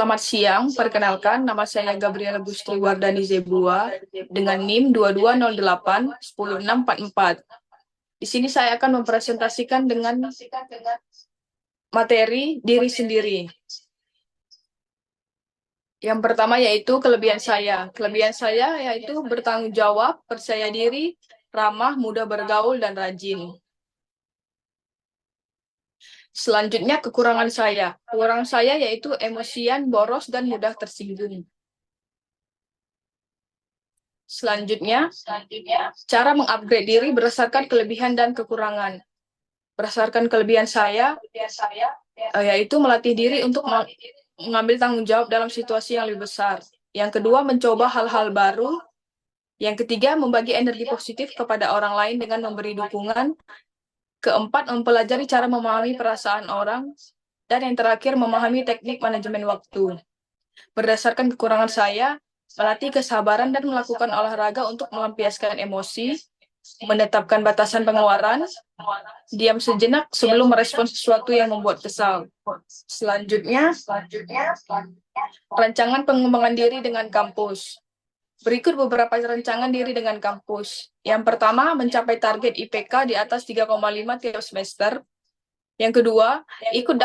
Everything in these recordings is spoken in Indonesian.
Selamat siang, perkenalkan nama saya Gabriela Gustri Wardani Zebua dengan NIM 2208-10644. Di sini saya akan mempresentasikan dengan materi diri sendiri. Yang pertama yaitu kelebihan saya. Kelebihan saya yaitu bertanggung jawab, percaya diri, ramah, mudah bergaul, dan rajin. Selanjutnya kekurangan saya. Kekurangan saya yaitu emosian, boros, dan mudah tersinggung. Selanjutnya, cara mengupgrade diri berdasarkan kelebihan dan kekurangan. Berdasarkan kelebihan saya, yaitu melatih diri untuk mengambil tanggung jawab dalam situasi yang lebih besar. Yang kedua, mencoba hal-hal baru. Yang ketiga, membagi energi positif kepada orang lain dengan memberi dukungan. Keempat, mempelajari cara memahami perasaan orang. Dan yang terakhir, memahami teknik manajemen waktu. Berdasarkan kekurangan saya, melatih kesabaran dan melakukan olahraga untuk melampiaskan emosi, menetapkan batasan pengeluaran, diam sejenak sebelum merespon sesuatu yang membuat kesal. Selanjutnya, rancangan pengembangan diri dengan kampus. Berikut beberapa rancangan diri dengan kampus. Yang pertama, mencapai target IPK di atas 3,5 tiap semester. Yang kedua, ikut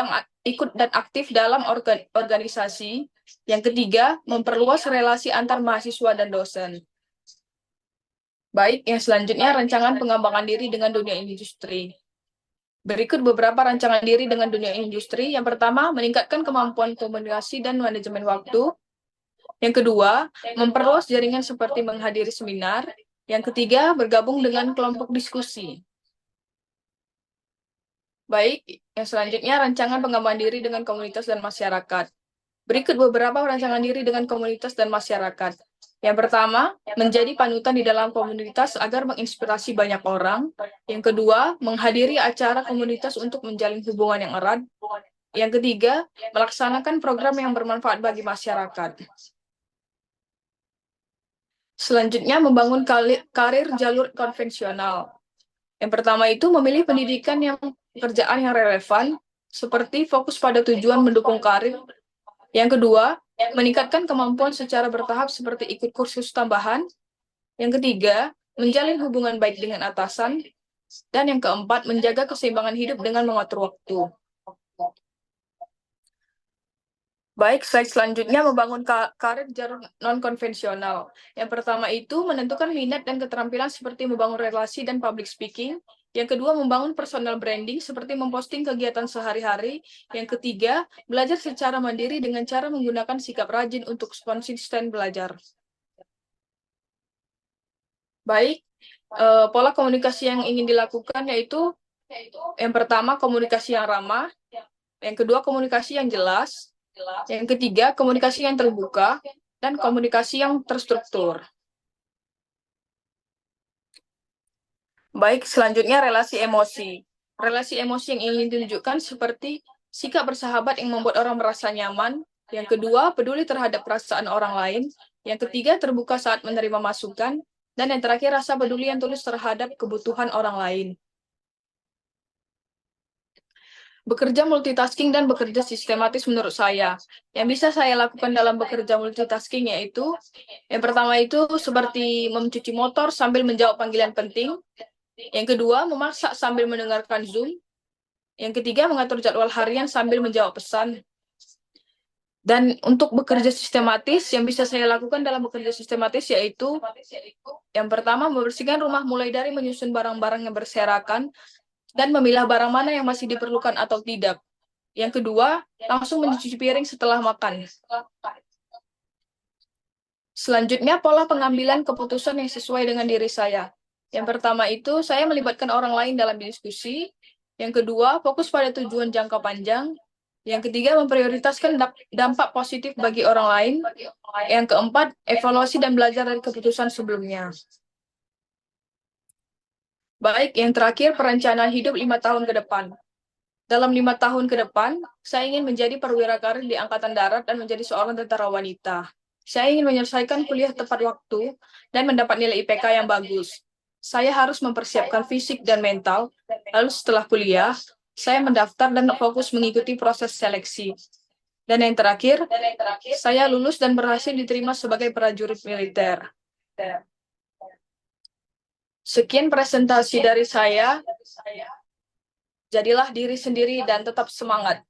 dan aktif dalam organisasi. Yang ketiga, memperluas relasi antar mahasiswa dan dosen. Baik, yang selanjutnya rancangan pengembangan diri dengan dunia industri. Berikut beberapa rancangan diri dengan dunia industri. Yang pertama, meningkatkan kemampuan komunikasi dan manajemen waktu. Yang kedua, memperluas jaringan seperti menghadiri seminar. Yang ketiga, bergabung dengan kelompok diskusi. Baik, yang selanjutnya rancangan pengembangan diri dengan komunitas dan masyarakat. Berikut beberapa rancangan diri dengan komunitas dan masyarakat. Yang pertama, menjadi panutan di dalam komunitas agar menginspirasi banyak orang. Yang kedua, menghadiri acara komunitas untuk menjalin hubungan yang erat. Yang ketiga, melaksanakan program yang bermanfaat bagi masyarakat. Selanjutnya, membangun karir jalur konvensional. Yang pertama itu memilih pendidikan yang pekerjaan yang relevan, seperti fokus pada tujuan mendukung karir. Yang kedua, meningkatkan kemampuan secara bertahap seperti ikut kursus tambahan. Yang ketiga, menjalin hubungan baik dengan atasan. Dan yang keempat, menjaga keseimbangan hidup dengan mengatur waktu. Baik, slide selanjutnya membangun karir jalur non-konvensional. Yang pertama itu menentukan minat dan keterampilan seperti membangun relasi dan public speaking. Yang kedua, membangun personal branding seperti memposting kegiatan sehari-hari. Yang ketiga, belajar secara mandiri dengan cara menggunakan sikap rajin untuk konsisten belajar. Baik, pola komunikasi yang ingin dilakukan yaitu yang pertama, komunikasi yang ramah. Yang kedua, komunikasi yang jelas. Yang ketiga, komunikasi yang terbuka, dan komunikasi yang terstruktur. Baik, selanjutnya relasi emosi. Relasi emosi yang ingin ditunjukkan seperti sikap bersahabat yang membuat orang merasa nyaman. Yang kedua, peduli terhadap perasaan orang lain. Yang ketiga, terbuka saat menerima masukan. Dan yang terakhir, rasa peduli yang tulus terhadap kebutuhan orang lain. Bekerja multitasking dan bekerja sistematis menurut saya. Yang bisa saya lakukan dalam bekerja multitasking yaitu, yang pertama itu seperti mencuci motor sambil menjawab panggilan penting. Yang kedua, memasak sambil mendengarkan Zoom. Yang ketiga, mengatur jadwal harian sambil menjawab pesan. Dan untuk bekerja sistematis, yang bisa saya lakukan dalam bekerja sistematis yaitu, yang pertama, membersihkan rumah mulai dari menyusun barang-barang yang berserakan, dan memilah barang mana yang masih diperlukan atau tidak. Yang kedua, langsung mencuci piring setelah makan. Selanjutnya, pola pengambilan keputusan yang sesuai dengan diri saya. Yang pertama itu, saya melibatkan orang lain dalam diskusi. Yang kedua, fokus pada tujuan jangka panjang. Yang ketiga, memprioritaskan dampak positif bagi orang lain. Yang keempat, evaluasi dan belajar dari keputusan sebelumnya. Baik, yang terakhir, perencanaan hidup 5 tahun ke depan. Dalam 5 tahun ke depan, saya ingin menjadi perwira karir di Angkatan Darat dan menjadi seorang tentara wanita. Saya ingin menyelesaikan kuliah tepat waktu dan mendapat nilai IPK yang bagus. Saya harus mempersiapkan fisik dan mental, lalu setelah kuliah, saya mendaftar dan fokus mengikuti proses seleksi. Dan yang terakhir, saya lulus dan berhasil diterima sebagai prajurit militer. Sekian presentasi dari saya. Jadilah diri sendiri dan tetap semangat.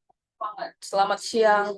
Selamat siang.